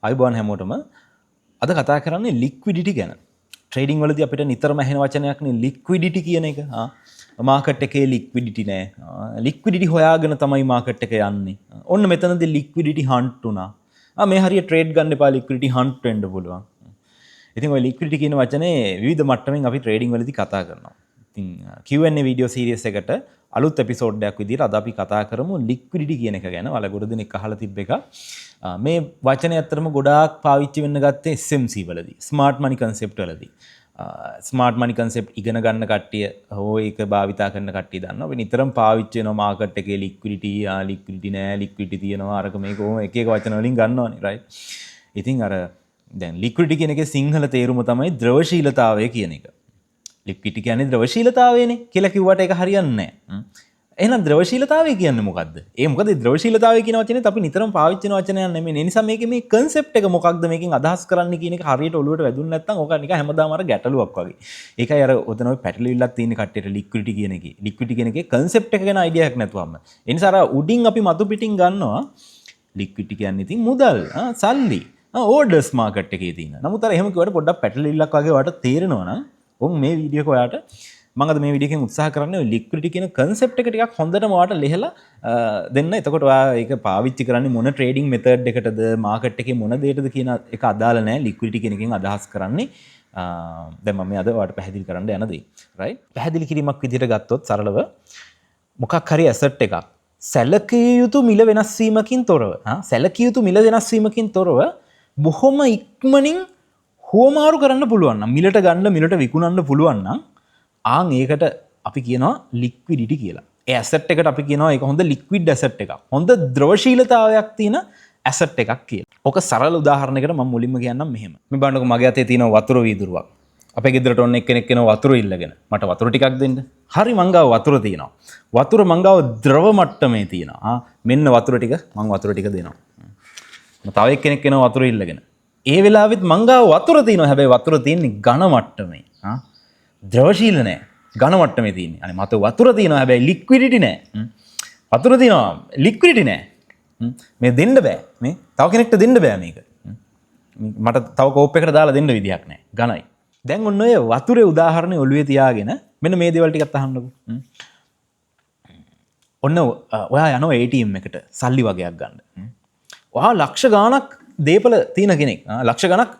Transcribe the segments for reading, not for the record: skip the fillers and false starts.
අයිබෝන් හැමෝටම අද කතා කරන්නේ ලික්විඩිටි ගැන. ට්‍රේඩින් වලදී අපිට නිතරම ඇහෙන වචනයක් නේ ලික්විඩිටි කියන එක. මාකට් එකේ ලික්විඩිටි නෑ. ලික්විඩිටි හොයාගෙන තමයි මාකට් එක යන්නේ. ඔන්න මෙතනදී ලික්විඩිටි හන්ට් වුණා. මේ හරිය ට්‍රේඩ් ගන්න එපා ලික්විඩිටි හන්ට් වෙන්න පුළුවන්. ඉතින් ඔය ලික්විඩිටි කියන වචනේ විවිධ මට්ටමින් අපි ට්‍රේඩින් වලදී කතා කරනවා. ඉතින් Q&A වීඩියෝ සීරීස් එකට අලුත් එපිසෝඩ් එකක් විදිහට අද අපි කතා කරමු ලික්විඩිටි කියන එක ගැන. වල ගොඩ දෙනෙක් අහලා තිබ්බ එක. මේ වචනේ ඇත්තටම ගොඩාක් පාවිච්චි වෙන්න ගත්තේ SMC වලදී. ස්මාර්ට් මනි කන්සෙප්ට් වලදී. ස්මාර්ට් මනි කන්සෙප්ට් ඉගෙන ගන්න කට්ටිය හෝ ඒක භාවිතා කරන කට්ටිය දන්නවා. අපි නිතරම පාවිච්චි වෙනවා මාකට් එකේ ලික්විඩිටි, ලික්විඩිටි නෑ, ලික්විඩිටි තියෙනවා, අරක මේක ඕම එක එක වචන වලින් ගන්නවනේ, රයිට්? ඉතින් අර දැන් ලික්විඩිටි කියන එකේ සිංහල තේරුම තමයි ද්‍රවශීලතාවය කියන එක. ලික්විඩිටි කියන්නේ ද්‍රවශීලතාවයනේ කියලා කිව්වට ඒක හරියන්නේ නැහැ. එහෙනම් ද්‍රවශීලතාවය කියන්නේ මොකද්ද? මොකද ද්‍රවශීලතාවය කියන වචනේත් අපි නිතරම පාවිච්චි කරන වචනයක් නෙමෙයි. ඒ නිසා මේකේ මේ concept එක මොකක්ද මේකෙන් අදහස් කරන්නේ කියන එක හරියට ඔළුවට වැදුන්නේ නැත්නම් ඕක නිකන් හැමදාම අර ගැටලුවක් වගේ. ඒකයි අර ඔතන ඔය පැටලිවිල්ලක් තියෙන කට්ටියට ලික්විඩිටි කියන එකේ. ලික්විඩිටි කියන එකේ concept එක ගැන idea එකක් නැතුවම. ඒ නිසා අර උඩින් අපි මතු පිටින් ගන්නවා ලික්විඩිටි කියන්නේ ඉතින් මුදල්, සල්ලි, ඕඩර්ස් මාකට් එකේ තියෙන. නමුත් අර එහෙම කිව්වට පොඩ්ඩක් පැටලිවිල්ලක් වගේ ඔයාලට තේරෙනවා නම් ඔව් මේ වීඩියෝ එක ඔයාලට මම අද මේ වීඩියෝ එකෙන් උත්සාහ කරන්නේ ඔය ලික්විඩිටි කියන concept එක ටිකක් හොඳටම ඔයාලට ලිහලා දෙන්න. එතකොට ඔයා ඒක පාවිච්චි කරන්නේ මොන trading method එකටද, market එකේ මොන දෙයකටද කියන එක අදාළ නැහැ. ලික්විඩිටි කියන එකෙන් අදහස් කරන්නේ දැන් මම අද ඔයාලට පැහැදිලි කරන්න යන දේ. right? පැහැදිලි කිරීමක් විදිහට ගත්තොත් සරලව මොකක් හරි asset එකක් සැලකිය යුතු මිල වෙනස් වීමකින් තොරව, සැලකිය යුතු මිල වෙනස් වීමකින් තොරව බොහොම ඉක්මනින් හුවමාරු කරන්න පුළුවන් නම්, මිලට ගන්න මිලට විකුණන්න පුළුවන් නම් ඒකට අපි කියනවා ලික්විඩිටි කියලා. ඒ ඇසට් එකට අපි කියනවා ඒක හොඳ ලික්විඩ් ඇසට් එකක්. හොඳ ද්‍රවශීලතාවයක් තියෙන ඇසට් එකක් කියලා. ඔක සරල උදාහරණයකට මම මුලින්ම කියන්නම් මෙහෙම. මේ බලන්නකො මගේ අතේ තියෙන වතුර වීදුරුවක්. අපේ ගෙදරට ඔන්න එක්කෙනෙක් එනවා වතුර ඉල්ලගෙන. මට වතුර ටිකක් දෙන්න. හරි මං ගාව වතුර තියෙනවා. වතුර මං ගාව ද්‍රව මට්ටමේ තියෙනවා. මෙන්න වතුර ටික මං වතුර ටික දෙනවා. තව එක්කෙනෙක් එනවා වතුර ඉල්ලගෙන. ඒ වෙලාවෙත් මං ගාව වතුර තියෙනවා. හැබැයි වතුර තියෙන්නේ ඝන මට්ටමේ. ද්‍රවශීල නෑ, ඝන මට්ටමේ තියෙන්නේ. අනේ මට වතුර තියෙනවා හැබැයි ලික්විඩිටි නෑ. වතුර තියෙනවා ලික්විඩිටි නෑ. මේ දෙන්න බෑ. මේ තව කෙනෙක්ට දෙන්න බෑ මේක. මට තව කෝප් එකකට දාලා දෙන්න විදියක් නෑ. ඝනයි. දැන් ඔන්න ඔය වතුරේ උදාහරණය ඔළුවේ තියාගෙන මෙන්න මේ දේවල් ටිකත් අහන්නකෝ. ඔන්න ඔයා යනවා ATM එකට සල්ලි වගේක් ගන්න. ඔයා ලක්ෂ ගාණක් දේපල තියෙන කෙනෙක්, ලක්ෂ ගණක්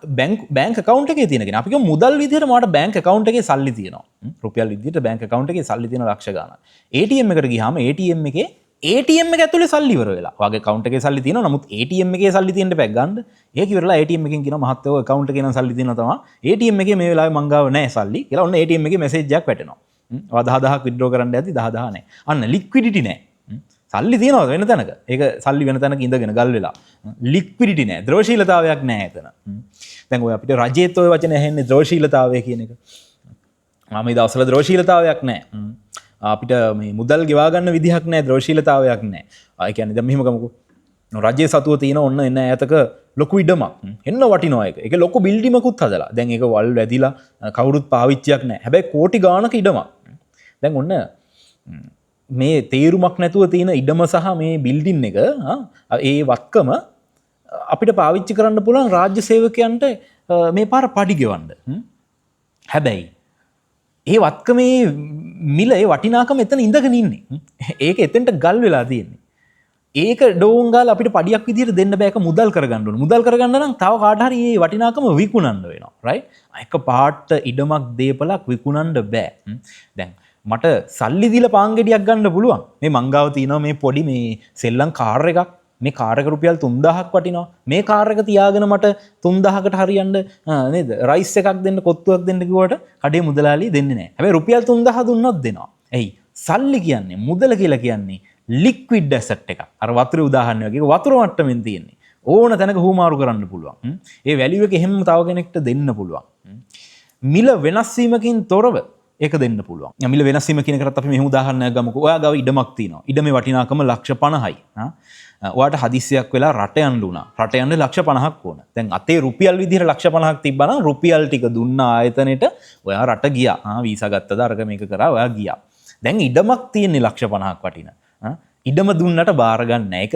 බැංක් account එකේ තියෙන කෙනෙක්. අපි කියමු මුදල් විදියට මට බැංක් account එකේ සල්ලි තියෙනවා. රුපියල් විදියට බැංක් account එකේ සල්ලි තියෙන ලක්ෂ ගාණක්. ATM එකට ගියාම ATM එකේ ATM එක ඇතුලේ සල්ලි ඉවර වෙලා. ඔයාගේ account එකේ සල්ලි තියෙනවා. නමුත් ATM එකේ සල්ලි තියෙන්න බෑ ගන්න. ඒක ඉවරලා ATM එකෙන් කියනවා මහත්තයෝ account එකේ නම් සල්ලි තියෙනවා තමයි. ATM එකේ මේ වෙලාවේ මං ගාව නැහැ සල්ලි කියලා. ඔන්න ATM එකේ message එකක් වැටෙනවා. ඔයා 10000ක් withdraw කරන්න යද්දි 10000 නැහැ. අන්න liquidity නැහැ. සල්ලි තියෙනවද වෙන තැනක? ඒක සල්ලි වෙන තැනක ඉඳගෙන ගල් වෙලා. ලික්විඩිටි නෑ, ද්‍රවශීලතාවයක් නෑ එතන. දැන් ඔය අපිට රජයේත් ඔය වචනේ ඇහෙන්නේ ද්‍රවශීලතාවය කියන එක. මේ දවස්වල ද්‍රවශීලතාවයක් නෑ. අපිට මේ මුදල් ගෙවා ගන්න විදිහක් නෑ, ද්‍රවශීලතාවයක් නෑ. ඒ කියන්නේ දැන් මෙහෙම ගමුකෝ. රජයේ සතුව තියෙන ඔන්න එන්න ඈතක ලොකු ඉඩමක්. එන්න වටිනවා ඒක. ඒක ලොකු බිල්ඩිමකුත් හදලා. දැන් ඒක වල් වැදිලා කවුරුත් පාවිච්චියක් නෑ. හැබැයි කෝටි ගාණක ඉඩමක්. දැන් ඔන්න මේ තේරුමක් නැතුව තියෙන ඉඩම සහ මේ බිල්ඩින් එක ඒ වත්කම අපිට පාවිච්චි කරන්න පුළුවන් රාජ්‍ය සේවකයන්ට මේ පාර පඩි ගෙවන්න. හැබැයි ඒ වත්කමේ මිල ඒ වටිනාකම එතන ඉඳගෙන ඉන්නේ. ඒක එතෙන්ට ගල් වෙලා තියෙන්නේ. ඒක ඩෝන් ගාලා අපිට පඩියක් විදියට දෙන්න බෑ. ඒක මුදල් කරගන්න ඕන. මුදල් කරගන්න නම් තව කාට හරි මේ වටිනාකම විකුණන්න වෙනවා. රයිට්? එක පාට ඉඩමක් දීපලක් විකුණන්න බෑ. දැන් මට සල්ලි දීලා පාන් ගෙඩියක් ගන්න පුළුවන්. මේ මංගාව තියෙනවා මේ පොඩි මේ සෙල්ලම් කාර් එකක්. මේ කාර් එක රුපියල් 3000ක් වටිනවා. මේ කාර් එක තියාගෙන මට 3000කට හරියන්න නේද? රයිස් එකක් දෙන්න, කොත්තුවක් දෙන්න කිව්වට කඩේ මුදලාලි දෙන්නේ නැහැ. හැබැයි රුපියල් 3000 දුන්නොත් දෙනවා. එයි සල්ලි කියන්නේ මුදල කියලා කියන්නේ ලික්විඩ් ඇසට් එකක්. අර වතුරේ උදාහරණය වගේ වතුර මට්ටමින් තියෙන්නේ. ඕන තැනක හුමාරු කරන්න පුළුවන්. ඒ වැලියු එක එහෙම තව කෙනෙක්ට දෙන්න පුළුවන්. මිල වෙනස් වීමකින් තොරව ඒක දෙන්න පුළුවන්. මිල වෙනස් වීම කියන එකටත් අපි මෙහෙම උදාහරණයක් ගමුකෝ. ඔයා ගාව ඉඩමක් තියෙනවා. ඉඩමේ වටිනාකම ලක්ෂ 50යි. ඔයාට හදිස්සියක් වෙලා රට යන්න උනා. රට යන්න ලක්ෂ 50ක් ඕන. දැන් අතේ රුපියල් විදිහට ලක්ෂ 50ක් තිබ්බනම් රුපියල් ටික දුන්න ආයතනෙට ඔයා රට ගියා. වීසා ගත්තද අරක මේක කරා ඔයා ගියා. දැන් ඉඩමක් තියෙන්නේ ලක්ෂ 50ක් වටින. ඉඩම දුන්නට බාර ගන්න නැහැ. ඒක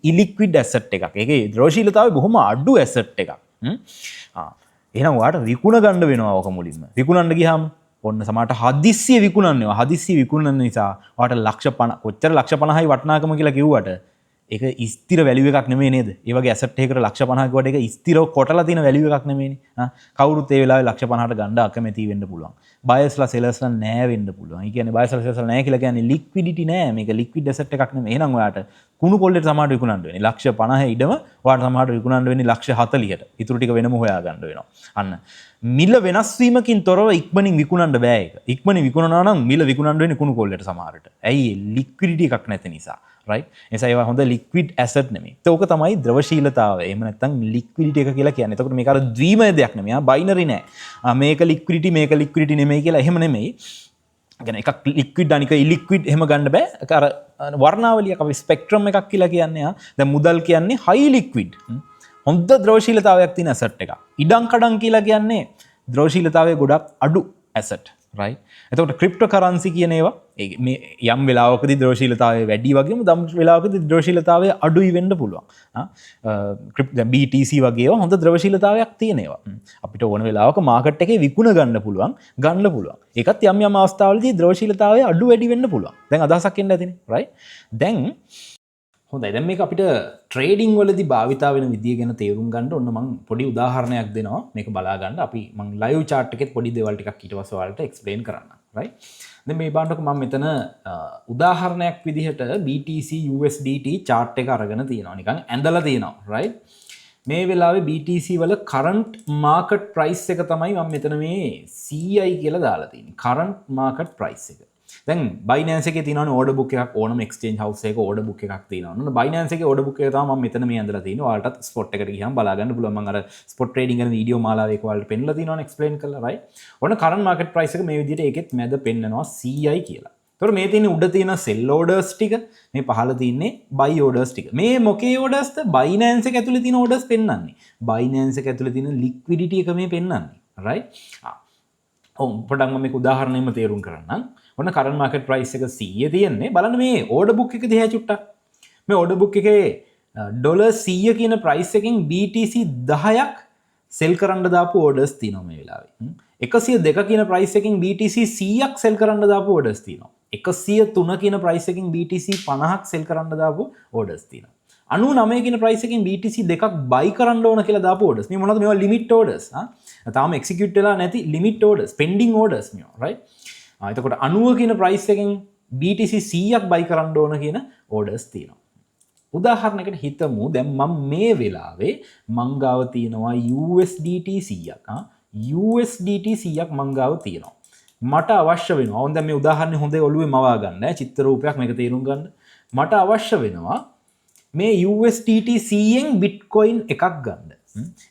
ඉලික්විඩ් ඇසට් එකක්. ඒකේ ද්‍රවශීලතාවය බොහොම අඩු ඇසට් එකක්. එහෙනම් ඔයාට විකුණ ගන්න වෙනවා ඕක මුලින්ම. විකුණන්න ගියාම ඔන්න සමහරට හදිස්සිය විකුණන්නවා. හදිස්සිය විකුණන නිසා ඔයාට ලක්ෂ 50 කොච්චර ලක්ෂ 50යි වටිනාකම කියලා කිව්වට ඒක ස්ථිර වැලියු එකක් නෙමෙයි නේද? ඒ වගේ ඇසට් එකකට ලක්ෂ 50ක වට ඒක ස්ථිරව කොටලා තියෙන වැලියු එකක් නෙමෙයිනේ. කවුරුත් ඒ වෙලාවේ ලක්ෂ 50ට ගන්න අකමැති වෙන්න පුළුවන්. බයර්ස්ලා සෙලර්ස්ලා නෑ වෙන්න පුළුවන්. ඒ කියන්නේ බයර්ස්ලා සෙලර්ස්ලා නෑ කියලා කියන්නේ ලික්විඩිටි නෑ. මේක ලික්විඩ් ඇසට් එකක් නෙමෙයි. එහෙනම් ඔයාට කුණු කොල්ලේට සමහරට විකුණන්න වෙන්නේ ලක්ෂ 50 ඉඩම ඔයාට සමහරට විකුණන්න වෙන්නේ ලක්ෂ 40ට. ඊටු ටික වෙනම හොයා ගන්න වෙනවා. අන්න මිල වෙනස් වීමකින් තොරව ඉක්මනින් විකුණන්න බෑ ඒක. ඉක්මනින් විකුණනවා නම් මිල විකුණන්න වෙන්නේ කුණු කොල්ලේට සමහරට. ඇයි ලික්විඩිටි එකක් නැති නිසා. right එනිසා ඒවා හොඳ ලික්විඩ් ඇසට් නෙමෙයි. ඒක තමයි ද්‍රවශීලතාවය. එහෙම නැත්නම් ලික්විඩිටි එක කියලා කියන්නේ. එතකොට මේක අර ද්විමය දෙයක් නෙමෙයි. බයිනරි නෑ. මේක ලික්විඩිටි නෙමෙයි කියලා එහෙම නෙමෙයි. يعني එකක් ලික්විඩ් අනික ඉලික්විඩ් එහෙම ගන්න බෑ. ඒක අර වර්ණාවලියක් අපි ස්පෙක්ට්‍රම් එකක් කියලා කියන්නේ. දැන් මුදල් කියන්නේ හයි ලික්විඩ්. හොඳ ද්‍රවශීලතාවයක් තියෙන ඇසට් එකක්. ඉඩම් කඩම් කියලා කියන්නේ ද්‍රවශීලතාවය ගොඩක් අඩු ඇසට්. right එතකොට ක්‍රිප්ටෝ කරන්සි කියන ඒවා මේ යම් වෙලාවකදී ද්‍රවශීලතාවය වැඩි වගේම දම් වෙලාවකදී ද්‍රවශීලතාවය අඩුයි වෙන්න පුළුවන්. දැන් BTC වගේ ඒවා හොඳ ද්‍රවශීලතාවයක් තියෙන ඒවා. අපිට ඕන වෙලාවක මාකට් එකේ විකුණ ගන්න පුළුවන්. ඒකත් යම් යම් අවස්ථාවලදී ද්‍රවශීලතාවය අඩු වැඩි වෙන්න පුළුවන්. දැන් අදහසක් එන්න ඇතිනේ. right දැන් හොඳයි දැන් මේක අපිට ට්‍රේඩින් වලදී භාවිතා වෙන විදිය ගැන තේරුම් ගන්න ඔන්න මම පොඩි උදාහරණයක් දෙනවා මේක බලා ගන්න අපි මම ලයිව් chart එකෙත් පොඩි දේවල් ටිකක් ඊට පස්සේ ඔයාලට එක්ස්ප්ලেইন කරන්නම් right දැන් මේ බලන්නකො මම මෙතන උදාහරණයක් විදිහට BTC USDT chart එක අරගෙන තියෙනවා නිකන් ඇඳලා තියෙනවා right මේ වෙලාවේ BTC වල current market price එක තමයි මම මෙතන මේ CI කියලා දාලා තියෙන්නේ current market price එක දැන් Binance එකේ තියෙනවනේ order book එකක් ඕනම exchange house එකක order book එකක් තියෙනවා. නේද? Binance එකේ order book එක තමයි මම මෙතන මේ ඇඳලා තියෙන්නේ. ඔයාලටත් spot එකට ගියාම බලා ගන්න පුළුවන්. මම අර spot trading කරන වීඩියෝ මාලාවක ඔයාලට පෙන්නලා තියෙනවනේ explain කරලා right. ඔන්න current market price එක මේ විදිහට ඒකෙත් මැද පෙන්නනවා CI කියලා. ඒතකොට මේ තියෙන උඩ තියෙන sell orders ටික මේ පහළ තියෙන්නේ buy orders ටික. මේ මොකේ ordersද? Binance එක ඇතුලේ තියෙන orders පෙන්නන්නේ. Binance එක ඇතුලේ තියෙන liquidity එක මේ පෙන්නන්නේ. right. පොඩ්ඩක් මම මේක උදාහරණයෙන්ම තේරුම් කරන්නම්. ඔන්න current market price එක 100 තියෙන්නේ. බලන්න මේ order book එක දිහා චුට්ටක්. මේ order book එකේ $100 කියන price එකෙන් BTC 10ක් sell කරන්න දාපු orders තියෙනවා මේ වෙලාවේ. 102 කියන price එකෙන් BTC 100ක් sell කරන්න දාපු orders තියෙනවා. 103 කියන price එකෙන් BTC 50ක් sell කරන්න දාපු orders තියෙනවා. 99 කියන price එකෙන් BTC දෙකක් buy කරන්න ඕන කියලා දාපු orders. මේ මොනවද මේවා limit orders. තාම execute වෙලා නැති limit orders, pending orders මේවා right. එතකොට 90 කියන price එකෙන් BTC 100ක් buy කරන්න ඕන කියන orders තියෙනවා. උදාහරණයකට හිතමු දැන් මම මේ වෙලාවේ මං ගාව තියෙනවා USDT 100ක්. USDT 100ක් මං ගාව තියෙනවා. මට අවශ්‍ය වෙනවා. ඕන් දැන් මේ උදාහරණේ හොඳේ ඔළුවේ මවා ගන්න ඈ චිත්‍ර රූපයක් මේක තේරුම් ගන්න. මට අවශ්‍ය වෙනවා මේ USDT 100න් Bitcoin එකක් ගන්න.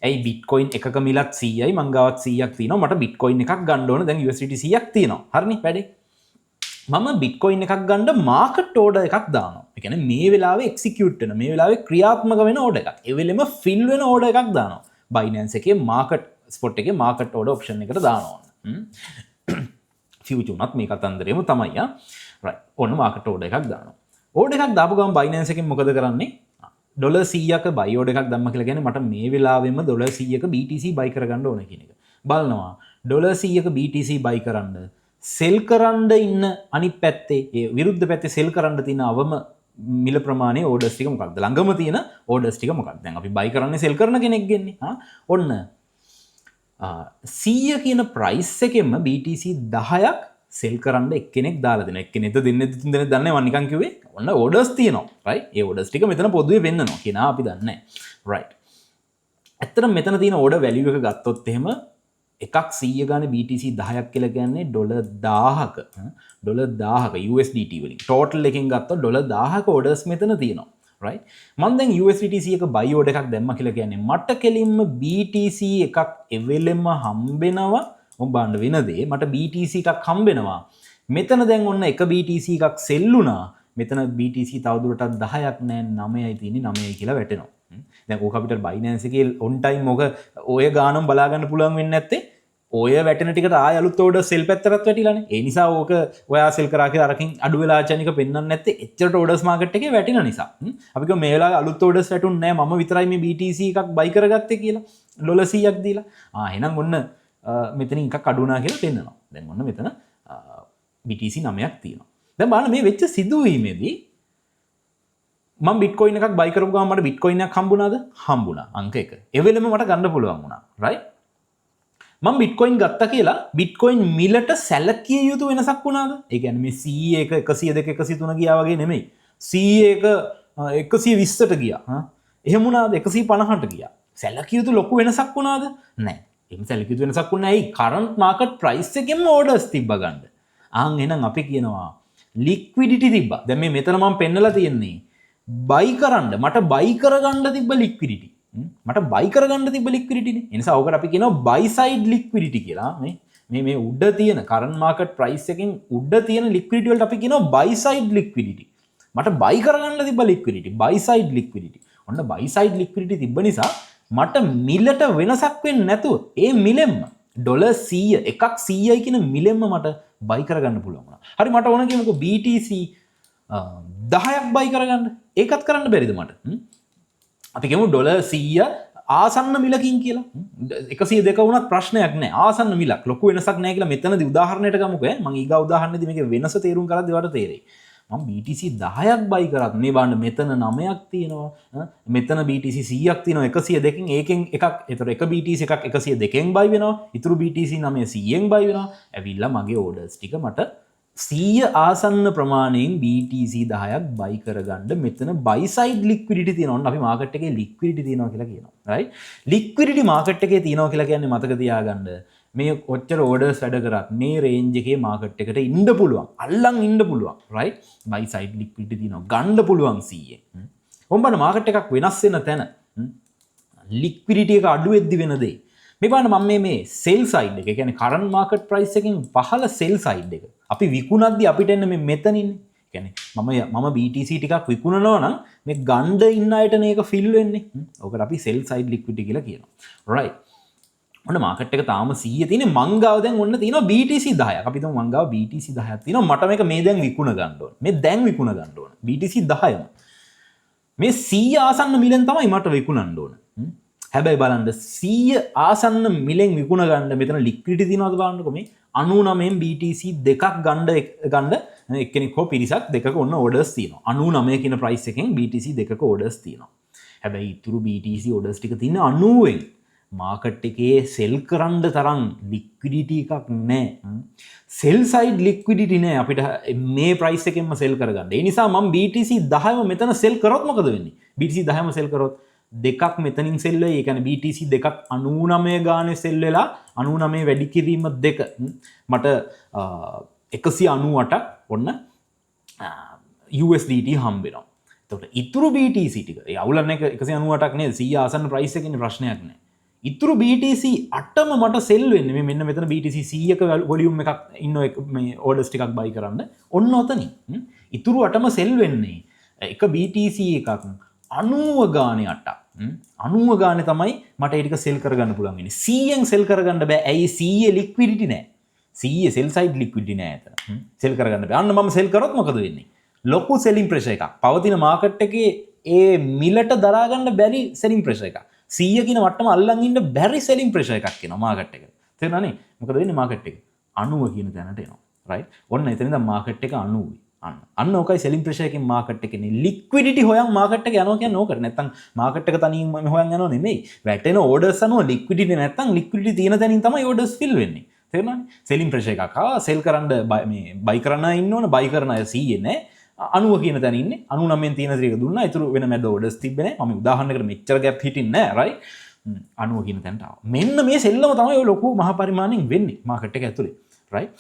ඇයි Bitcoin එකක මිලත් 100යි මං ගාවත් 100ක් තියෙනවා මට Bitcoin එකක් ගන්න ඕන දැන් USDT 100ක් තියෙනවා හරිනේ වැඩේ මම Bitcoin එකක් ගන්න මාකට් ඕඩර් එකක් දානවා ඒ කියන්නේ මේ වෙලාවේ එක්සිකියුට් වෙන මේ වෙලාවේ ක්‍රියාත්මක වෙන ඕඩර් එකක් ඒ වෙලෙම ෆිල් වෙන ඕඩර් එකක් දානවා Binance එකේ මාකට් ස්පොට් එකේ මාකට් ඕඩර් ඔප්ෂන් එකට දානවා ෆියුචර් උනත් මේ කතන්දරේම තමයි රයිට් ඔන්න මාකට් ඕඩර් එකක් දානවා ඕඩර් එකක් දාපු ගමන් Binance එකෙන් මොකද කරන්නේ $100ක buy order එකක් දැම්ම කියලා කියන්නේ මට මේ වෙලාවෙම $100ක BTC buy කරගන්න ඕන කියන එක. බලනවා $100ක BTC buy කරන්න sell කරන්න ඉන්න අනිත් පැත්තේ ඒ විරුද්ධ පැත්තේ sell කරන්න තියෙන අවම මිල ප්‍රමාණයේ orders ටික මොකක්ද? ළඟම තියෙන orders ටික මොකක්ද? දැන් අපි buy කරන්නේ sell කරන කෙනෙක් ගෙන්නේ. ඔන්න 100 කියන price එකෙන්ම BTC 10ක් sell කරන්න එක්කෙනෙක් දාලා දෙනවා. එක්කෙනෙක්ද දෙන්නේ තුන් දෙනෙක් දන්නේ නැහැ මම නිකන් කිව්වේ. ඔන්න orders තියෙනවා. right? ඒ orders ටික මෙතන පොදුවේ වෙන්නනවා. කියනවා අපි දන්නේ නැහැ. right. ඇත්තටම මෙතන තියෙන order value එක ගත්තොත් එහෙම එකක් 100 ගානේ BTC 10ක් කියලා කියන්නේ $1000ක. $1000ක USDT වලින්. total එකෙන් ගත්තොත් $1000ක orders මෙතන තියෙනවා. right? මම දැන් USDT 100ක buy order එකක් දැම්මා කියලා කියන්නේ මට කෙලින්ම BTC එකක් එවෙලෙම හම්බෙනවා. ඔබන්න වෙන දේ මට BTC එකක් හම්බෙනවා. මෙතන දැන් ඔන්න එක BTC එකක් sell වුණා. මෙතන BTC තවදුරටත් 10ක් නෑ 9යි තියෙන්නේ 9යි කියලා වැටෙනවා. දැන් ඕක අපිට Binance එකේ on time ඔක ඔය ගානම බලා ගන්න පුළුවන් වෙන්නේ නැත්තේ ඔය වැටෙන ටිකට ආය අලුත් ඕඩර් සෙල් පැත්තට වැටිලානේ. ඒ නිසා ඕක ඔයා සෙල් කරා කියලා අරකින් අඩු වෙලා ආචානික පෙන්වන්න නැත්තේ එච්චරට ඕඩර්ස් මාකට් එකේ වැටෙන නිසා. අපි කිව්වා මේ වෙලාවේ අලුත් ඕඩර්ස් වැටුන්නේ නැහැ. මම විතරයි මේ BTC එකක් බයි කරගත්තේ කියලා. ඩොලර් 100ක් දීලා. එහෙනම් ඔන්න මෙතනින් එකක් අඩු වුණා කියලා පෙන්නනවා. දැන් ඔන්න මෙතන BTC 9ක් තියෙනවා. දැන් බලන්න මේ වෙච්ච සිදුවීමේදී මම බිට්කොයින් එකක් බයි කරපු ගමන් මට බිට්කොයින් එකක් හම්බුණාද? හම්බුණා. අංක 1. ඒ වෙලෙම මට ගන්න පුළුවන් වුණා. right? මම බිට්කොයින් ගත්තා කියලා බිට්කොයින් මිලට සැලකිය යුතු වෙනසක් වුණාද? ඒ කියන්නේ මේ 100 එක 102 103 ගියා වගේ නෙමෙයි. 100 එක 120ට ගියා. එහෙම වුණාද? 150ට ගියා. සැලකිය යුතු ලොකු වෙනසක් වුණාද? නැහැ. එහෙම සැලකිය යුතු වෙනසක් වුණේ ඇයි? කරන්ට් මාකට් ප්‍රයිස් එකෙන්ම ඕඩර්ස් තිබ්බ ගන්න. එහෙනම් අපි කියනවා ලික්විඩිටි තිබ්බා. දැන් මේ මෙතන මම පෙන්නලා තියෙන්නේ බයි කරන්න මට බයි කරගන්න තිබ්බ ලික්විඩිටි. මට බයි කරගන්න තිබ්බ ලික්විඩිටිනේ. ඒ නිසා ඕකට අපි කියනවා බයි සයිඩ් ලික්විඩිටි කියලා. මේ උඩ තියෙන කරන්ට් මාකට් ප්‍රයිස් එකෙන් උඩ තියෙන ලික්විඩිටි වලට අපි කියනවා බයි සයිඩ් ලික්විඩිටි. මට බයි කරගන්න තිබ්බ ලික්විඩිටි බයි සයිඩ් ලික්විඩිටි. ඔන්න බයි සයිඩ් ලික්විඩිටි තිබ්බ නිසා මට මිලට වෙනසක් වෙන්නේ නැතුව ඒ මිලෙන්ම ඩොලර් 100 එකක් 100යි කියන මිලෙන්ම මට බයි කරගන්න පුළුවන් වුණා. හරි මට ඕන කියමුකෝ BTC 10ක් බයි කරගන්න. ඒකත් කරන්න බැරිද මට? අපි කියමු ඩොලර් 100 ආසන්න මිලකින් කියලා. 102 වුණත් ප්‍රශ්නයක් නැහැ. ආසන්න මිලක් ලොකු වෙනසක් නැහැ කියලා මෙතනදී උදාහරණයට ගමුකෝ. මම ඊගා උදාහරණෙදී මේකේ වෙනස තේරුම් කරද්දී වට තේරෙයි. මම BTC 10ක් බයි කරත් මේ බලන්න මෙතන 9ක් තියෙනවා. මෙතන BTC 100ක් තියෙනවා 102කින් ඒකෙන් එකක්. ඒතර එක BTC එකක් 102කින් බයි වෙනවා. ඊතුරු BTC 9 100න් බයි වෙනවා. ඇවිල්ලා මගේ ඕඩර්ස් ටික මට 100 ආසන්න ප්‍රමාණයෙන් BTC 10ක් බයි කරගන්න මෙතන බයි සයිඩ් ලික්විඩිටි තියෙනවා. ඔන්න අපි මාකට් එකේ ලික්විඩිටි තියෙනවා කියලා කියනවා. right? ලික්විඩිටි මාකට් එකේ තියෙනවා කියලා කියන්නේ මතක තියාගන්න මේ ඔච්චර ඕඩර්ස් වැඩ කරත් මේ රේන්ජ් එකේ මාකට් එකට ඉන්න පුළුවන්. අල්ලන් ඉන්න පුළුවන්. right? බයි සයිඩ් ලික්විඩිටි තියෙනවා. ගන්න පුළුවන් 100. හොම්බන මාකට් එකක් වෙනස් වෙන තැන ලික්විඩිටි එක අඩු වෙද්දි වෙන දේ. මේ බලන්න මම මේ සෙල් සයිඩ් එක කියන්නේ කරන්ට් මාකට් ප්‍රයිස් එකෙන් පහළ සෙල් සයිඩ් එක. අපි විකුණද්දි අපිට එන්න මේ මෙතන ඉන්නේ. කියන්නේ මම BTC ටිකක් විකුණනවා නම් මේ ගණ්ඩ ඉන්න අයට මේක ෆිල් වෙන්නේ. ඔකට අපි සෙල් සයිඩ් ලික්විඩිටි කියලා කියනවා. right? ඔන්න මාකට් එක තාම 100 තියෙන්නේ මං ගාව දැන් ඔන්න තියෙනවා BTC 10ක්. අපි හිතමු මං ගාව BTC 10ක් තියෙනවා. මට මේක මේ දැන් විකුණ ගන්න ඕන. මේ දැන් විකුණ ගන්න ඕන. BTC 10ම. මේ 100 ආසන්න මිලෙන් තමයි මට විකුණන්න ඕන. හැබැයි බලන්න 100 ආසන්න මිලෙන් විකුණ ගන්න මෙතන ලික්විඩිටි තියෙනවද බලන්නකෝ මේ 99න් BTC දෙකක් ගන්න එක්කෙනෙක් හෝ පිරිසක් දෙකක ඔන්න ඕඩර්ස් තියෙනවා. 99 කියන ප්‍රයිස් එකෙන් BTC දෙකක ඕඩර්ස් තියෙනවා. හැබැයි ඉතුරු BTC ඕඩර්ස් ටික තියෙන 90න් මාකට් එකේ සෙල් කරන්න තරම් ලික්විඩිටි එකක් නැහැ. සෙල් සයිඩ් ලික්විඩිටි නැහැ අපිට මේ ප්‍රයිස් එකෙන්ම සෙල් කරගන්න. ඒ නිසා මම BTC 10ම මෙතන සෙල් කරොත් මොකද වෙන්නේ? BTC 10ම සෙල් කරොත් දෙකක් මෙතනින් සෙල් වෙයි. ඒ කියන්නේ BTC දෙකක් 99 ගානේ සෙල් වෙලා 99 වැඩි කිරීම දෙක මට 198ක් ඔන්න USDT හම්බ වෙනවා. එතකොට ඉතුරු BTC ටික ඒ අවුලක් නැහැ 198ක් නේද 100 ආසන්න ප්‍රයිස් එකකින් ප්‍රශ්නයක් නැහැ. ඉතුරු BTC 8ම මට සෙල් වෙන්නේ මේ මෙන්න මෙතන BTC 100ක වොලියුම් එකක් ඉන්න මේ ඕඩර්ස් ටිකක් බයි කරන්න. ඔන්න ඔතනින් ඉතුරු 8ම සෙල් වෙන්නේ එක BTC එකක් 90 ගානේ 8ක්. 90 ගානේ තමයි මට ඒ ටික සෙල් කරගන්න පුළුවන් වෙන්නේ. 100න් සෙල් කරගන්න බෑ. ඇයි 100 ලික්විඩිටි නැහැ. 100 සෙල් සයිඩ් ලික්විඩිටි නැහැ එතන. සෙල් කරගන්න බෑ. අන්න මම සෙල් කරොත් මොකද වෙන්නේ? ලොකු සෙලින් ප්‍රෙෂර් එකක්. පවතින මාකට් එකේ ඒ මිලට දරා ගන්න බැරි සෙලින් ප්‍රෙෂර් එකක්. 100 කියන මට්ටම අල්ලන් ඉන්න බැරි සෙලින් ප්‍රෙෂර් එකක් එනවා මාකට් එකට. තේරුණානේ? මොකද වෙන්නේ මාකට් එක? 90 කියන තැනට එනවා. right? ඔන්න එතන ඉඳන් මාකට් එක 90යි. අන්න ඕකයි සෙලින් ප්‍රෙෂර් එකකින් මාකට් එකේ ලික්විඩිටි හොයන් මාකට් එක යනවා කියන්නේ ඕකට. නැත්තම් මාකට් එක තනියම හොයන් යනව නෙමෙයි. වැටෙන ඕඩර්ස් අනුව ලික්විඩිටි නැත්තම් ලික්විඩිටි තියෙන තැනින් තමයි ඕඩර්ස් ෆිල් වෙන්නේ. තේරුණානේ? සෙලින් ප්‍රෙෂර් එකක් සෙල් කරන්න මේ බයි කරන අය ඉන්න ඕන. බයි කරන අය 100 නෑ. 90 කියන තැන ඉන්නේ. 99න් තියෙන ත්‍රික දුන්නා. ඊටු වෙන මැද ඕඩර්ස් තිබ්බේ නෑ. මම උදාහරණයකට මෙච්චර ගැප් හිටින්නේ නෑ. right? 90 කියන තැනට ආවා. මෙන්න මේ සෙල්ලම තමයි ඔය ලොකු මහ පරිමාණයෙන් වෙන්නේ මාකට් එක ඇතුලේ. right?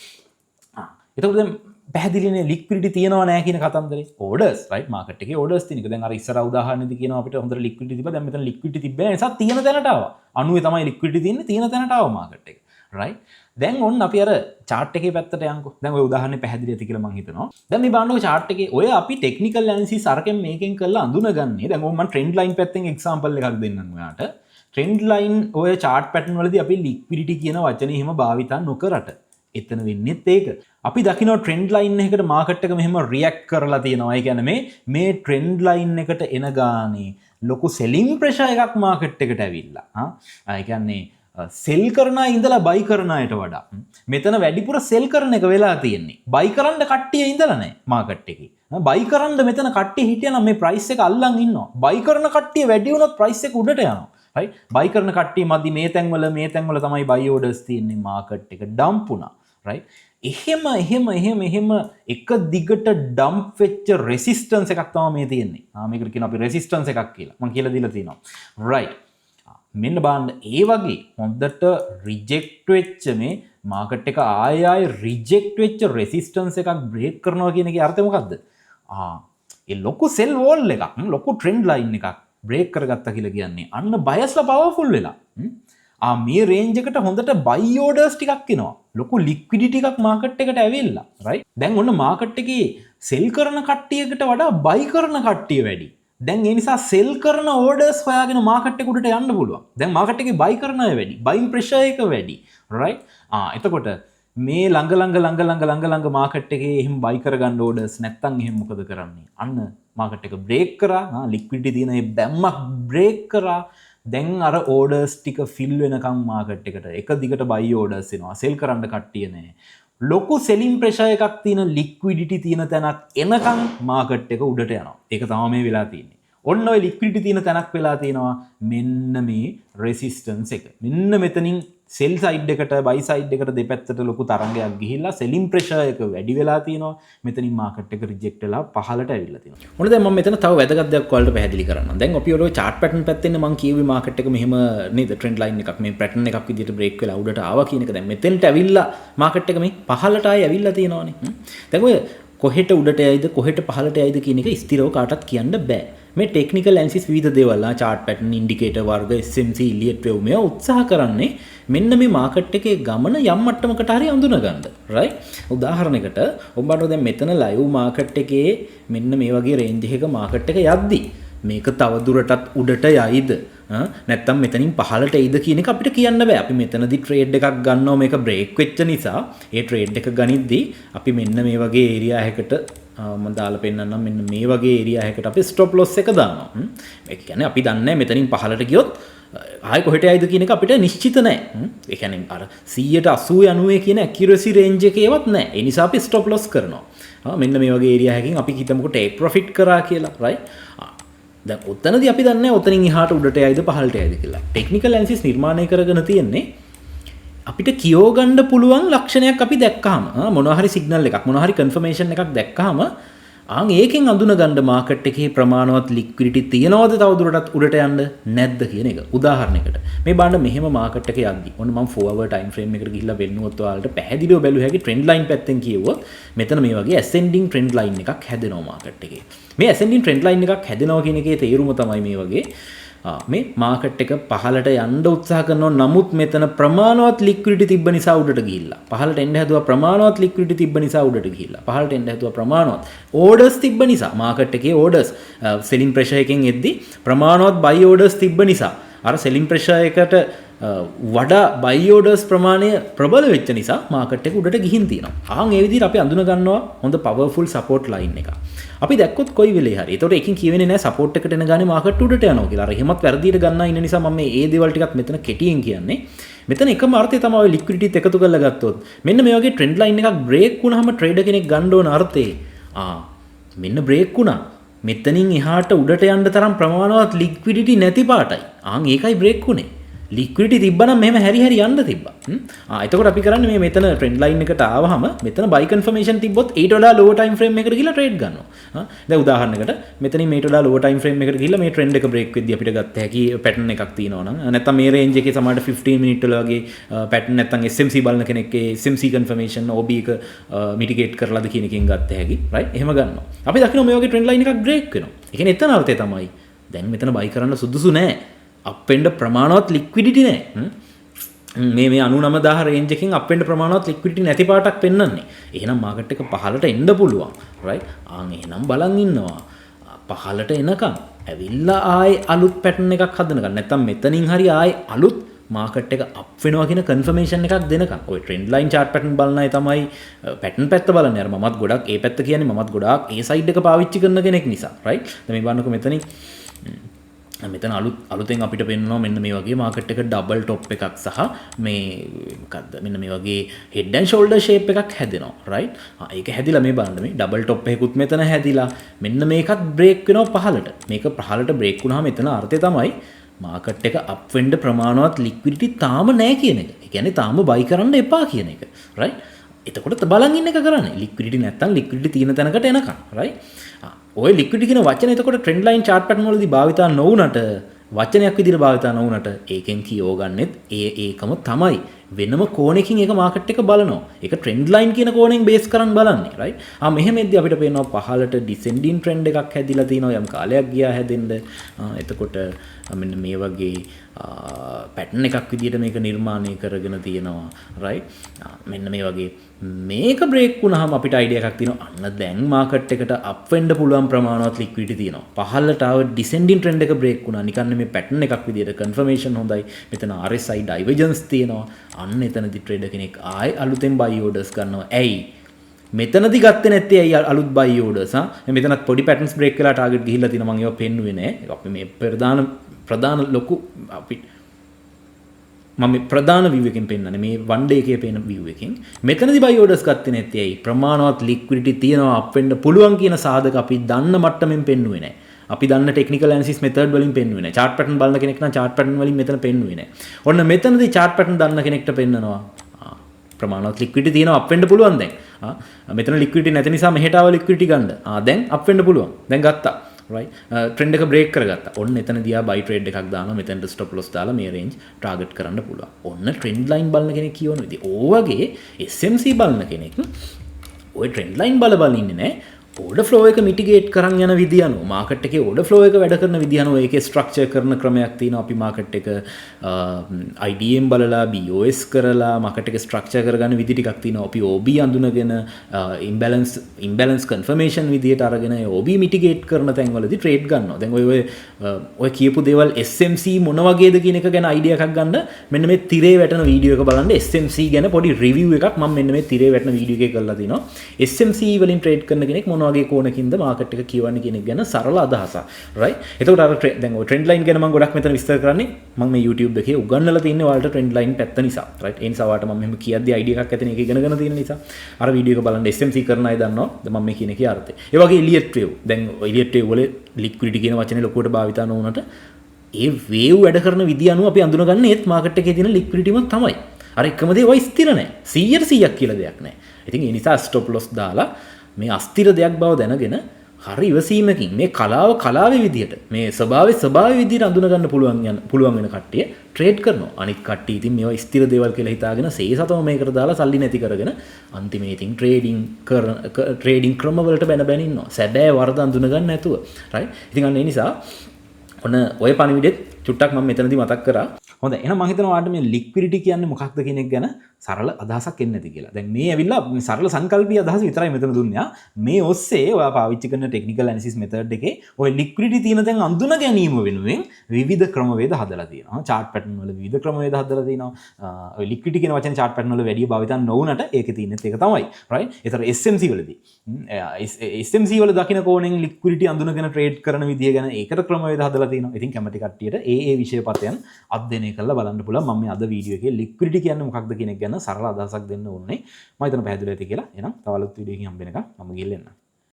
එතකොට දැන් පැහැදිලිනේ ලික්විඩිටි තියනවා නෑ කියන කතන්දරේ. ඕඩර්ස් right මාකට් එකේ ඕඩර්ස් තියෙන එක. දැන් අර ඉස්සර උදාහරණෙදි කියනවා අපිට හොඳට ලික්විඩිටි තිබ්බා. දැන් මෙතන ලික්විඩිටි තිබ්බේ නෑ. නිසා තියෙන තැනට ආවා. 90 තමයි ලික්විඩිටි තියෙන්නේ. තියෙන තැනට ආවා මාකට් එක. right? දැන් ඔන්න අපි අර chart එකේ පැත්තට යන්කෝ. දැන් ඔය උදාහරණේ පැහැදිලි ඇති කියලා මම හිතනවා. දැන් මේ බලන්නකො chart එකේ ඔය අපි ටෙක්නිකල් ඇනලිසිස් අරකින් මේකෙන් කරලා අඳුනගන්නේ. දැන් ඕක මම ට්‍රෙන්ඩ් ලයින් පැත්තෙන් එක්සැම්පල් එකක් දෙන්නම් ඔයාලට. ට්‍රෙන්ඩ් ලයින් ඔය chart pattern වලදී අපි liquidity කියන වචනේ එහෙම භාවිතා නොකරට එතන වෙන්නේත් ඒක. අපි දකිනවා ට්‍රෙන්ඩ් ලයින් එකකට මාකට් එක මෙහෙම රියැක්ට් කරලා තියෙනවා. ඒ කියන්නේ මේ ට්‍රෙන්ඩ් ලයින් එකට එන ගානේ ලොකු selling pressure එකක් මාකට් එකට ඇවිල්ලා. ඒ කියන්නේ සෙල් කරන අය ඉඳලා බයි කරන අයට වඩා මෙතන වැඩිපුර සෙල් කරන එක වෙලා තියෙන්නේ. බයි කරන්න කට්ටිය ඉඳලා නැහැ මාකට් එකේ. බයි කරන්න මෙතන කට්ටිය හිටියනම් මේ ප්‍රයිස් එක අල්ලන් ඉන්නවා. බයි කරන කට්ටිය වැඩි වුණොත් ප්‍රයිස් එක උඩට යනවා. right? බයි කරන කට්ටිය මදි මේ තැන්වල තමයි බයි ඕඩර්ස් තියෙන්නේ. මාකට් එක ඩම්ප් වුණා. right? එහෙම එක දිගට ඩම්ප් වෙච්ච රෙසිස්ටන්ස් එකක් තමයි මේ තියෙන්නේ. මේකට කියනවා අපි රෙසිස්ටන්ස් එකක් කියලා. මම කියලා දීලා තියෙනවා. right? මෙන්න බලන්න ඒ වගේ හොඳට රිජෙක්ට් වෙච්ච මේ මාකට් එක ආයෙ රිජෙක්ට් වෙච්ච රෙසිස්ටන්ස් එකක් බ්‍රේක් කරනවා කියන එකේ අර්ථය මොකද්ද? ඒ ලොකු සෙල් වෝල් එකක්, ලොකු ට්‍රෙන්ඩ් ලයින් එකක් බ්‍රේක් කරගත්තා කියලා කියන්නේ අන්න බයස්ලා පවර්ෆුල් වෙලා. මේ රේන්ජ් එකට හොඳට බයි ඕඩර්ස් ටිකක් එනවා. ලොකු ලික්විඩිටි එකක් මාකට් එකට ඇවිල්ලා. right? දැන් ඔන්න මාකට් එකේ සෙල් කරන කට්ටියකට වඩා බයි කරන කට්ටිය වැඩි. දැන් ඒ නිසා සෙල් කරන ඕඩර්ස් හොයාගෙන මාකට් එක උඩට යන්න පුළුවන්. දැන් මාකට් එකේ බයි කරන අය වැඩි. බයින් ප්‍රෙෂර් එක වැඩි. right? එතකොට මේ ළඟ මාකට් එකේ එහෙම බයි කරගන්න ඕඩර්ස් නැත්තම් එහෙම මොකද කරන්නේ? අන්න මාකට් එක බ්‍රේක් කරා. ලික්විඩිටි තියෙන ඒ බැම්මක් බ්‍රේක් කරා. දැන් අර ඕඩර්ස් ටික ෆිල් වෙනකම් මාකට් එකට එක දිගට බයි ඕඩර්ස් එනවා. සෙල් කරන්න කට්ටිය නැහැ. ලොකු සෙලින් ප්‍රෙෂර් එකක් තියෙන ලික්විඩිටි තියෙන තැනක් එනකම් මාකට් එක උඩට යනවා. ඒක තමයි මේ වෙලා තියෙන්නේ. ඔන්න ඔය ලික්විඩිටි තියෙන තැනක් වෙලා තියෙනවා මෙන්න මේ රෙසිස්ටන්ස් එක. මෙන්න මෙතනින් සෙල් සයිඩ් එකට බයි සයිඩ් එකට දෙපැත්තට ලොකු තරංගයක් ගිහිල්ලා සෙලින් ප්‍රෙෂර් එක වැඩි වෙලා තියෙනවා. මෙතනින් මාකට් එක රිජෙක්ට් වෙලා පහළට ඇවිල්ලා තියෙනවා. මොකද දැන් මම මෙතන තව වැදගත් දෙයක් ඔයාලට පැහැදිලි කරන්නම්. දැන් අපි ඔය chart pattern පැත්තෙන් මම කියුවේ මාකට් එක මෙහෙම නේද ට්‍රෙන්ඩ් ලයින් එකක් මේ පැටර්න් එකක් විදිහට බ්‍රේක් වෙලා උඩට ආවා කියන එක. දැන් මෙතෙන්ට ඇවිල්ලා මාකට් එක මේ පහළට ආයෙ ඇවිල්ලා තියෙනවානේ. දැන් ඔය කොහෙට උඩට යයිද කොහෙට පහළට යයිද කියන එක ස්ථිරව කාටවත් කියන්න බෑ. මේ ටෙක්නිකල් ඇනලිසිස් විවිධ දේවල් chart pattern ඉන්ඩිකේටර් වර්ග SMC ඉලියට් වේව් මේවා උත්සාහ කරන්නේ මෙන්න මේ මාකට් එකේ ගමන යම් මට්ටමකට හරි අඳුන ගන්න. right? උදාහරණයකට ඔබට දැන් මෙතන ලයිව් මාකට් එකේ මෙන්න මේ වගේ රේන්ජ් එකක මාකට් එක යද්දි මේක තව දුරටත් උඩට යයිද නැත්තම් මෙතනින් පහළට එයිද කියන එක අපිට කියන්න බෑ. අපි මෙතනදී ට්‍රේඩ් එකක් ගන්නවා මේක බ්‍රේක් වෙච්ච නිසා ඒ ට්‍රේඩ් එක ගනිද්දී අපි මෙන්න මේ වගේ ඒරියා එකකට මම දාලා පෙන්නන්නම් මෙන්න මේ වගේ ඒරියා එකකට අපි ස්ටොප් ලොස් එක දානවා. ඒ කියන්නේ අපි දන්නේ මෙතනින් පහළට ගියොත් ආයෙ කොහෙට යයිද කියන එක අපිට නිශ්චිත නැහැ. ඒ කියන්නේ අර 100ට 80 90 කියන ඇකියුරසි රේන්ජ් එකේවත් නැහැ. ඒ නිසා අපි ස්ටොප් ලොස් කරනවා. මෙන්න මේ වගේ ඒරියා එකකින් අපි හිතමුකෝ ටේක් ප්‍රොෆිට් කරා කියලා. right? දැන් ඔතනදී අපි දන්නේ නැහැ ඔතනින් එහාට උඩට යයිද පහළට යයිද කියලා. ටෙක්නිකල් ඇනලිසිස් නිර්මාණය කරගෙන තියෙන්නේ අපිට කියෝ ගන්න පුළුවන් ලක්ෂණයක් අපි දැක්කහම මොනවා හරි සිග්නල් එකක් මොනවා හරි කන්ෆර්මේෂන් එකක් දැක්කහම ඒකෙන් අඳුන ගන්න මාකට් එකේ ප්‍රමාණවත් ලික්විඩිටි තියනවද තව දුරටත් උඩට යන්න නැද්ද කියන එක. උදාහරණයකට මේ බලන්න මෙහෙම මාකට් එක යද්දි ඔන්න මම 4 hour time frame එකට ගිහිල්ලා වෙන්නුවොත් ඔයාලට පැහැදිලිව බැලුව හැකි ට්‍රෙන්ඩ් ලයින් පැත්තෙන් කියුවොත් මෙතන මේ වගේ ascending trend line එකක් හැදෙනවා මාකට් එකේ. මේ ascending trend line එකක් හැදෙනවා කියන එකේ තේරුම තමයි මේ වගේ මේ මාකට් එක පහළට යන්න උත්සාහ කරනවා. නමුත් මෙතන ප්‍රමාණවත් ලික්විඩිටි තිබ්බ නිසා උඩට ගිහිල්ලා පහළට එන්න හැදුවා. ප්‍රමාණවත් ලික්විඩිටි තිබ්බ නිසා උඩට ගිහිල්ලා පහළට එන්න හැදුවා. ප්‍රමාණවත් ඕඩර්ස් තිබ්බ නිසා මාකට් එකේ ඕඩර්ස් සෙලින් ප්‍රෙෂර් එකෙන් එද්දි ප්‍රමාණවත් බයි ඕඩර්ස් තිබ්බ නිසා අර සෙලින් ප්‍රෙෂර් එකට වඩා බයි ඕඩර්ස් ප්‍රමාණය ප්‍රබල වෙච්ච නිසා මාකට් එක උඩට ගිහින් තියෙනවා. ඒ විදිහට අපි අඳුන ගන්නවා හොඳ පවර්ෆුල් සපෝට් ලයින් එකක්. අපි දැක්කොත් කොයි වෙලේ හරි. ඒතකොට එකකින් කියවෙන්නේ නැහැ සපෝට් එකට එන ගානේ මාකට් උඩට යනවා කියලා. අර එහෙමත් වැරදියට ගන්නා ඉන්න නිසා මම මේ දේවල් ටිකත් මෙතන කෙටියෙන් කියන්නේ. මෙතන එකම අර්ථය තමයි ලික්විඩිටිත් එකතු කරලා ගත්තොත්. මෙන්න මේ වගේ ට්‍රෙන්ඩ් ලයින් එකක් බ්‍රේක් වුණාම ට්‍රේඩර් කෙනෙක් ගන්න ඕන අර්ථය. මෙන්න බ්‍රේක් වුණා. මෙතනින් එහාට උඩට යන්න තරම් ප්‍රමාණවත් ලික්විඩිටි නැති පාටයි. ඒකයි බ්‍රේක් වුනේ. ලික්විඩිටි තිබ්බනම් මෙහෙම හැරි යන්න තිබ්බා. එතකොට අපි කරන්නේ මේ මෙතන ට්‍රෙන්ඩ් ලයින් එකට ආවහම මෙතන බයි කන්ෆර්මේෂන් තිබ්බොත් ඊට වඩා ලෝ ටයිම් ෆ්‍රේම් එකකට ගිහලා ට්‍රේඩ් ගන්නවා. දැන් උදාහරණයකට මෙතනින් මේට වඩා ලෝ ටයිම් ෆ්‍රේම් එකකට ගිහලා මේ ට්‍රෙන්ඩ් එක බ්‍රේක් වෙද්දී අපිට ගත්ත හැකි පැටර්න් එකක් තියෙනවා නම් නැත්නම් මේ රේන්ජ් එකේ සමහරට 15 මිනිත් වල වගේ පැටර්න් නැත්නම් SMC බලන කෙනෙක්ගේ SMC කන්ෆර්මේෂන් OB එක මිටිගේට් කරලාද කියන එකෙන් ගත්ත හැකි. රයිට්? එහෙම ගන්නවා. අපි දකිනවා මේ වගේ ට්‍රෙන්ඩ් ලයින් එකක් බ්‍රේක් වෙනවා. ඒ කියන්නේ එතන අර්ථය තමයි දැන් මෙතන බයි කරන්න සුදුසු නෑ. අපෙන්ඩ ප්‍රමාණවත් ලික්විඩිටි නෑ. මේ 99000 රේන්ජ් එකකින් අපෙන්ඩ ප්‍රමාණවත් ලික්විඩිටි නැති පාටක් පෙන්වන්නේ. එහෙනම් මාකට් එක පහළට එන්න පුළුවන්. රයිට්? එහෙනම් බලන් ඉන්නවා. පහළට එනකම් ඇවිල්ලා ආයේ අලුත් පැටර්න් එකක් හදනකම් නැත්නම් මෙතනින් හරි ආයේ අලුත් මාකට් එක අප් වෙනවා කියන කන්ෆර්මේෂන් එකක් දෙනකම් ඔය ට්‍රෙන්ඩ් ලයින් chart pattern බලන අය තමයි පැටර්න් පැත්ත බලන්නේ. අර මමත් ගොඩක් ඒ පැත්ත කියන්නේ මමත් ගොඩාක් ඒ සයිඩ් එක පාවිච්චි කරන කෙනෙක් නිසා right. දැන් මේ බලන්නකො මෙතන අලුතෙන් අපිට පෙන්වනවා මෙන්න මේ වගේ මාකට් එක ඩබල් টොප් එකක් සහ මේ මොකද්ද මෙන්න මේ වගේ හෙඩ් ඇන්ඩ් ෂෝල්ඩර් ෂේප් එකක් හැදෙනවා right. ඒක හැදිලා මේ බලන්න මේ ඩබල් টොප් එකකුත් මෙතන හැදිලා මෙන්න මේකත් බ්‍රේක් වෙනවා පහළට. මේක පහළට බ්‍රේක් වුණාම එතන අර්ථය තමයි මාකට් එක අප් වෙන්න ප්‍රමාණවත් ලික්විඩිටි තාම නැහැ කියන එක. ඒ කියන්නේ තාම බයි කරන්න එපා කියන එක right. එතකොට බලන් ඉන්න එක කරන්නේ ලික්විඩිටි නැත්තම් ලික්විඩිටි තියෙන තැනකට එනකම් right. ඔය ලික්විඩිටි කියන වචනේ එතකොට ට්‍රෙන්ඩ් ලයින් chart pattern වලදී භාවිතා නොවුනට වචනයක් විදිහට භාවිතා නොවුනට ඒකෙන් කියෝගන්නෙත් ඒකම තමයි. වෙනම කෝණයකින් ඒක මාකට් එක බලනවා. ඒක ට්‍රෙන්ඩ් ලයින් කියන කෝණයෙන් බේස් කරන් බලන්නේ right. මෙහෙමෙද්දී අපිට පේනවා පහළට ඩිසෙන්ඩින් ට්‍රෙන්ඩ් එකක් හැදිලා තිනවා යම් කාලයක් ගියා හැදෙන්න. එතකොට මෙන්න මේ වගේ පැටර්න් එකක් විදිහට මේක නිර්මාණය කරගෙන තියෙනවා right. මෙන්න මේ වගේ මේක බ්‍රේක් වුණාම අපිට අයිඩියා එකක් තියෙනවා. අන්න දැන් මාකට් එකට අප් වෙන්න පුළුවන් ප්‍රමාණවත් ලික්විඩිටි තියෙනවා. පහළට ආව ඩිසෙන්ඩින් ට්‍රෙන්ඩ් එක බ්‍රේක් වුණා. නිකන් මේ පැටර්න් එකක් විදිහට කන්ෆර්මේෂන් හොඳයි. මෙතන RSI ඩයිවර්ජන්ස් තියෙනවා. අන්න එතනදි ට්‍රේඩර් කෙනෙක් ආයේ අලුතෙන් බයි ඕඩර්ස් ගන්නවා. ඇයි? මෙතනදි ගත්තේ නැත්තේ ඇයි අලුත් බයි ඕඩර්ස් මෙතනත් පොඩි පැටර්න්ස් බ්‍රේක් වෙලා ටාගට් ගිහිල්ලා තිනවා. මම ඒවා පෙන්නුවේ නෑ. අපි මේ ප්‍රධාන ලොකු අපි මම ප්‍රධාන view එකෙන් පෙන්නන්නේ මේ one day එකේ පේන view එකෙන්. මෙතනදි බයි ඕඩර්ස් ගත්තේ නැත්තේ ඇයි? ප්‍රමාණවත් ලික්විඩිටි තියනවා අප් වෙන්න පුළුවන් කියන සාධක අපි දන්න මට්ටමින් පෙන්නුවේ නෑ. අපි දන්න ටෙක්නිකල් ඇනලිසිස් මෙතඩ් වලින් පෙන්වුවේ නැහැ. chart pattern බලන කෙනෙක් නම් chart pattern වලින් මෙතන පෙන්වුවේ නැහැ. ඔන්න මෙතනදී chart pattern දන්න කෙනෙක්ට පෙන්නනවා ප්‍රමාණවත් ලික්විඩිටි තියෙනවා අප් වෙන්න පුළුවන් දැන්. මෙතන ලික්විඩිටි නැති නිසා මෙහෙට ආව ලික්විඩිටි ගන්න. දැන් අප් වෙන්න පුළුවන්. දැන් ගත්තා. right. ට්‍රෙන්ඩ් එක බ්‍රේක් කරගත්තා. ඔන්න එතනදී ආ බයි ට්‍රේඩ් එකක් දානවා. මෙතනට ස්ටොප් ලොස් දාලා මේ රේන්ජ් ටාගට් කරන්න පුළුවන්. ඔන්න ට්‍රෙන්ඩ් ලයින් බලන කෙනෙක් කියවන විදිහ. වගේ SMC බලන කෙනෙක් ඔය ට්‍රෙන්ඩ් ලයින් බල ඉන්නේ නැහැ. ඕඩර් ෆ්ලෝ එක මිටිගේට් කරන් යන විදිය අනුව මාකට් එකේ ඕඩර් ෆ්ලෝ එක වැඩ කරන විදිය අනුව ඒකේ ස්ට්‍රක්චර් කරන ක්‍රමයක් තියෙනවා. අපි මාකට් එක IDM බලලා BOS කරලා මාකට් එක ස්ට්‍රක්චර් කරගන්න විදි ටිකක් තියෙනවා. අපි OB අඳුනගෙන ඉම්බැලන්ස් කන්ෆර්මේෂන් විදියට අරගෙන OB මිටිගේට් කරන තැන්වලදී ට්‍රේඩ් ගන්නවා. දැන් ඔය කියපු දේවල් SMC මොන වගේද කියන එක ගැන අයිඩියා එකක් ගන්න මෙන්න මේ තිරේ වැටෙන වීඩියෝ එක බලන්න. SMC ගැන පොඩි රිවිව් එකක් මම මෙන්න මේ තිරේ වැටෙන වීඩියෝ එකේ කරලා තිනවා. SMC වලින් ට්‍රේඩ් කරන කෙනෙක් වගේ කෝණකින්ද මාකට් එක කියවන්නේ කියන එක ගැන සරල අදහසක් right. එතකොට අර දැන් ඔය ට්‍රෙන්ඩ් ලයින් ගැන මම ගොඩක් මෙතන විස්තර කරන්නේ මම මේ YouTube එකේ උගන්වලා තින්නේ ඔයාලට ට්‍රෙන්ඩ් ලයින් පැත්ත නිසා right. ඒ නිසා ඔයාලට මම මෙහෙම කියද්දි අයිඩියා එකක් ඇතින එක ඉගෙනගෙන තියෙන නිසා අර වීඩියෝ එක බලන්න SMC කරන අය දන්නවා මම මේ කියන එකේ අර්ථය. ඒ වගේ එලියට් වේව් දැන් එලියට් වේව් වල ලික්විඩිටි කියන වචනේ ලොකුවට භාවිතා නොවුනට ඒ වේව් වැඩ කරන විදිය අනුව අපි අඳුනගන්නේ ඒත් මාකට් එකේ තියෙන ලික්විඩිටිම තමයි. අර එකම දේ වයි ස්ථිර නැහැ. 100% කියලා දෙයක් නැහැ. ඉතින් ඒ නිසා ස්ටොප් ලොස් දාලා මේ අස්තිර දෙයක් බව දැනගෙන හරි ඉවසීමකින් මේ කලාවේ විදිහට මේ ස්වභාවයේ විදිහට අඳුන ගන්න පුළුවන් වෙන කට්ටිය ට්‍රේඩ් කරනවා. අනිත් කට්ටිය ඉතින් මේවා ස්ථිර දේවල් කියලා හිතාගෙන සේසතම මේකට දාලා සල්ලි නැති කරගෙන අන්තිමේ ඉතින් ට්‍රේඩින් ක්‍රම වලට බැන ඉන්නවා. සැබෑ වරද අඳුන ගන්න නැතුව. right. ඉතින් අන්න ඒ නිසා ඔන්න ඔය පණිවිඩෙත් චුට්ටක් මම මෙතනදී මතක් කරා. හොඳයි. එහෙනම් මම හිතනවා ඔයාලට මේ ලික්විඩිටි කියන්නේ මොකක්ද කියන එක ගැන සරල අදහසක් එන්නේ නැති කියලා. දැන් මේ ඇවිල්ලා සරල සංකල්පීය අදහස විතරයි මෙතන දුන්නේ. මේ ඔස්සේ ඔයා පාවිච්චි කරන ටෙක්නිකල් ඇනලිසිස් මෙතඩ් එකේ ඔය ලික්විඩිටි තියෙන තැන් අඳුන ගැනීම වෙනුවෙන් විවිධ ක්‍රමවේද හදලා තියෙනවා. chart pattern වල විවිධ ක්‍රමවේද හදලා තියෙනවා. ඔය ලික්විඩිටි කියන වචනේ chart pattern වල වැඩි භාවිත නොවුනට ඒකේ තියෙනෙත් ඒක තමයි. right. ඒතර SMC වලදී SMC වල දකින්න කෝණයෙන් ලික්විඩිටි අඳුනගෙන ට්‍රේඩ් කරන විදිය ගැන ඒකට ක්‍රමවේද හදලා තියෙනවා. ඉතින් කැමති කට්ටියට ඒ විෂයපතයන් අධ්‍යයනය කරලා බලන්න පුළුවන්. මම මේ අද වීඩියෝ එකේ ලික්විඩිටි කියන්නේ මොකක්ද කියන එක ගැන සරල අදහසක් දෙන්න ඕනේ. මම හිතන පැහැදිලි ඇති කියලා. එහෙනම් තව අලුත් වීඩියෝ එකකින් හම්බ වෙනකම් මම ගිහින් එන්න.